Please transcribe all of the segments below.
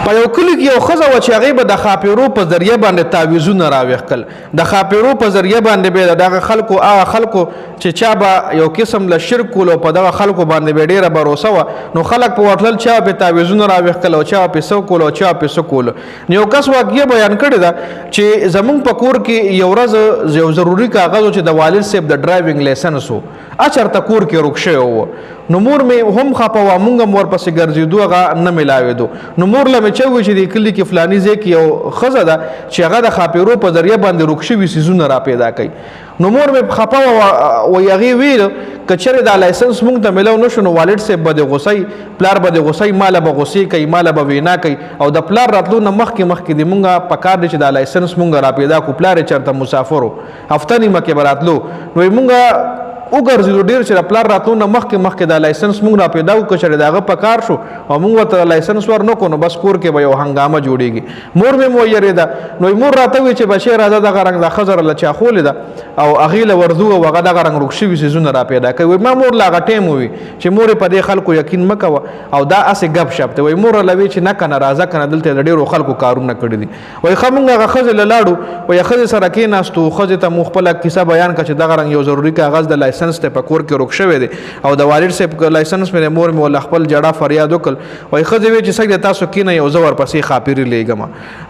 په یو کلی کې یو ښځه وه چې هغې به د خاپیرو په ذریعه باندې تعویضونه راویښ کړل. د خاپیرو په ذریعه باندې به د دغه خلکو هغه خلکو چې چا به یو قسم له شرک کولو او په دغه خلکو باندې به ډېره بروسه وه، نو خلک په ورتلل چا به تعویضونه راویښ کړل او چا به څه کولو او چا به څه کولو. نو یو کس واقعه بیان کړې ده چې زمونږ په کور کې یو ورځ یو ضروري کاغذ و چې د والد صاحب د ډرایوینګ لایسنس و، چېرته کور کې ورک شوی و. نو مور مې هم خفه وه، مونږ هم ورپسې ګرځېدو، هغه نه میلاوېدو. نو مور له مې چه وویل چې د کلي کې فلاني ځای کې یو ښځه ده چې هغه د خاپیرو په ذریعه باندې ورک شوي څیزونه را پیدا کوي. نو مور مې خفه وه، وایي هغې ویل که چېرې دا لایسنس مونږ ته میلاو نه شو نو والد صاحب به د غوسۍ، پلار به د غوسۍ، ماله به غوسې کوي، ماله به وینا کوي، او د پلار راتلو نه مخکې د مونږ په کار دی چې دا لایسنس مونږ را پیدا کړو. پلار یې چېرته مسافر و، هفته نیمه کې به راتلو. نو مونږ وګرځېدو ډېر چې د پلار راتلو نه مخکې دا لایسنس مونږ را پیدا کړو. که چېرې د هغه په کار شو او مونږ ورته لایسنس ور نه کړو نو بس کور کې به یو هنګامه جوړېږي. مور مې ویرېده. نو مور راته وویل چې بچی راځه دغه رنګ دا ښځه راله چا ښولې ده او هغې له ورځو او هغه دغه رنګ ورک شوي څیزونه را پیدا کوي. ما مور له هغه ټایم ووي چې مور په دې خلکو یقین مه کوه او دا هسې ګپ شپ دی. وایي مور راله وایي چې نه که نه راځه که نه دلته د ډېرو خلکو کارونه کړي دي. وایي ښه مونږ هغه ښځې له لاړو، وایي ښځې سره کېناستو، ښځې ته مو خپله کیسه بیان کړه چې دغه رنګ یو ضروري کاغذ د لایسنس دی په کور کې ورک شوی دی او د والد صاحب لایسنس مې مور مې ول خپل جړه فریاد وکړ. وایي ښځې وایي چې سګ تاسو کېنئ او زه ورپسې خاپیري لیږم.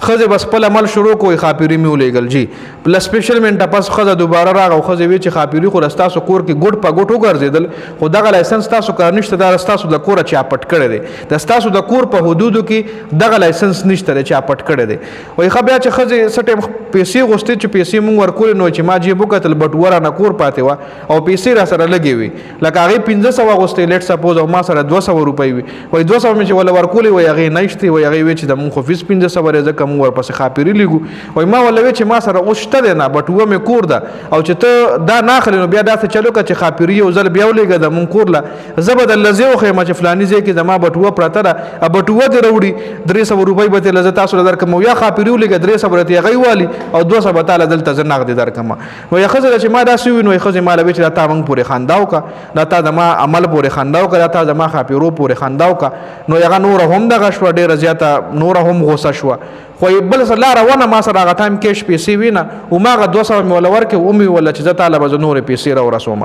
ښځې بس خپل عمل شروع کړو، وایي خاپیري مې ولیږل. جي پلس سپیشل منټه پس ښځه دوباره راغله او ښځې وایي چې خاپیري خو ستاسو کور کې ګوټ په ګوټ وګرځېدل، خو دغه لایسنس تاسو کار نشته، دا ستاسو د کوره چاپټ کړی دی، د ستاسو د کور په حدودو کې دغه لایسنس نشته دی، چاپټ کړی دی. وایي ښه بیا چې ښځې څه ټایم پیسې غوښتې چې پیسې مونږ ورکولې نو چې ما جیب وکتل بټوه رانه کور پاتې وه او پیسې را سره لګې وي، لکه هغې 1500 غوښتې لیټ سپوز او ما سره 200 روپۍ وي. وایي 200 مې چې وله ورکولې وایي هغې نه شتې. وایي هغې وایي چې د مونږ خو فیس 1500 دی ځکه مونږ ورپسې خاپیري لیږو. وایي ما وله وایي چې ما سره اوس شته دی نه، بټوه مې کور ده او چې ته دا نه اخلې نو بیا داسې چلو که چې خاپیري یو ځل بیا ولېږه د مونږ کور له، زه به درله ځای وښیم چې فلاني ځای کې زما بټوه پرته ده، بټوه دې راوړي 300 روپۍ به ترې زه تاسو له درکړم او یا خاپیري ولېږه 300 به راته هغې والي او 200 به تاله دلته زه نغدې درکړم. وایي ښځه ده چې ما داسې ووي نو وایي ښځې ما له وایي چې دا تا موږ پورې خندا وکړه، دا تا زما عمل پورې خندا وکړه، دا تا زما خاپیرو پورې خندا وکړه. نو هغه نوره هم دغه شوه، ډېره زیاته نوره هم غوسه شوه. خو بل څه لاره ونه ما سره هغه ټایم کیش پیسې وي نه، هماغه 200 مې وله ورکړې، ومې ویله چې زه تاله به زه نورې پیسې راورسوم.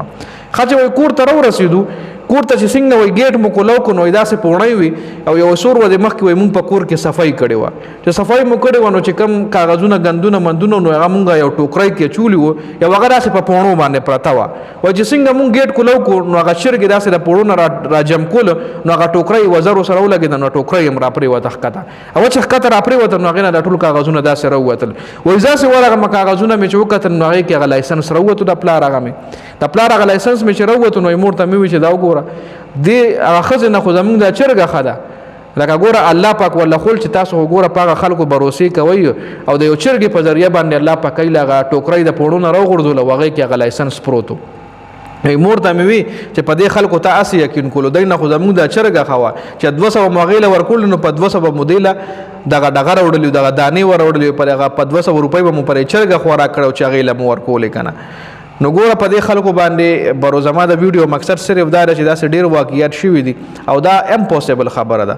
ښه چې وایي کور ته راورسېدو، کور ته چې څنګه وایي ګیټ مو کولو کړو نو داسې پوړی وي او یو څو ورځې مخکې وایي مونږ په کور کې صفایي کړې وه. چې صفایي مو کړې وه نو چې کوم کاغذونه ګندونه مندونه نو هغه مونږ یو ټوکرۍ کې اچولي وو، یو هغه داسې په پوڼو باندې پرته وه. وایي چې څنګه مونږ ګیټ کولو کړو نو هغه چرګې داسې د پوړو نه را جم کولو نو هغه ټوکرۍ وزرو سره ولګېده نو ټوکرۍ هم را پرېوته ښکته. او چې ښکته را پرېوته نو هغې نه دا ټول کاغذونه داسې راووتل. وایي داسې ورغلم کاغذونه مې چې وکتل نو هغې کې هغه لایسنس راووتو، د پلار هغه مې د پلار هغه لایسنس مې چې راووتو نو مور ته مې وویل چې دا وګوره دې هغه ښځې نه خو زمونږ دا چرګه ښه ده، لکه ګوره الله پاک وله خول چې تاسو خو ګوره په هغه خلکو بروسې کوئ او د یو چرګې په ذریعه باندې الله پاک کوي له هغه ټوکرۍ د پوړو نه راوغورځول او هغې کې هغه لایسنس پروت و. مور ته مې وي چې په دې خلکو ته هسې یقین کولو، دی نه خو زمونږ دا چرګه ښه وه چې 200 مو هغې له ورکولو نو په 200 به مو دې له دغه ډغه راوړلي، دغه دانې وراوړلي، پر هغه په 200 روپۍ به مو پرې چرګه خوراک کړی چې هغې له مو ورکولې که نه. نو ګوره په دې خلکو باندې برو زما د ویډیو مقصد صرف دا ده چې داسې ډېر واقعیات شوي دي او دا امپوسیبل خبره ده.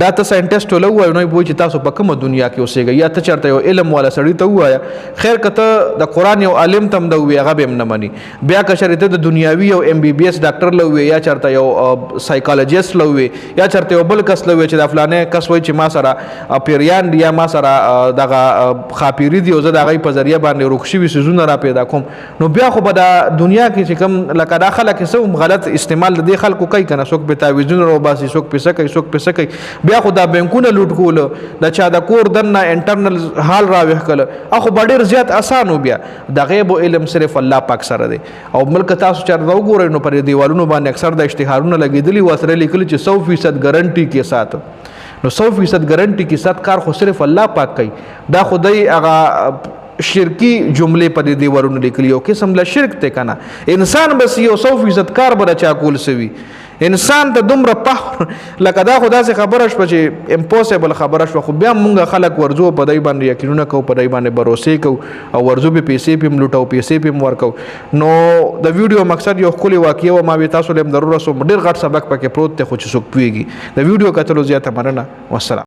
دا ته ساینټسټ له ووایو نو وایي چې تاسو په کومه دنیا کې اوسېږئ، یا ته چېرته یو علم والا سړي ته ووایه. خیر که ته د قرآن یو عالم ته هم د ووایې هغه به هم نه مني. بیا که چېرې ته د دنیاوي یو MBBS ډاکټر له ووایې یا چېرته یو سایکالوجست له ووایې یا چېرته یو بل کس له ووایې چې دا فلانی کس وایي چې ما سره پیریان دي یا ما سره دغه خاپیري دي او زه د هغوی په ذریعه باندې ورک شوي څیزونه را پیدا کوم، نو بیا خو به د دنیا کې چې کوم لکه دا خلک څه هم غلط استعمال د دې خلکو کوي که نه، څوک پې تعویضونه راوباسي، څوک پې څه کوي، څوک پې څه کوي. بیا خو دا بینکونه لوټ کولو، د چا د کور دننه انټرنل حال راویښ کړه، خو به ډېر زیات اسان و. بیا د غیب و علم صرف الله پاک سره دی. او ملک تاسو چېرته وګورئ نو پر دیوالونو باندې اکثر د اشتهارونه لګېدلي و، سره لیکلي چې 100% ګارنټي کې سات. نو 100% ګارنټي کې سات کار خو صرف الله پاک کوي. دا خدای هغه شرکی جملې په دې دیوالونو لیکلي، یو قسم له شرک دی که نه. انسان بس یو 100% کار به چا کول سوي، انسان ته دومره پاور لکه دا خو داسې خبره شوه چې امپوسیبل خبره شوه، خو بیا مونږ خلک ورځو په دی باندې یقینونه کوو، په دی باندې بروسې کوو او ورځو به پیسې پې هم لوټو، پیسې پې هم ورکوو. نو د ویډیو مقصد یو ښکلې واقعه وه، ما وی تاسو له هم ضرور رسوم، ډېر غټ سبق پکې پروت دی خو چې څوک پوهېږي. د ویډیو کتلو زیاته مننه، والسلام.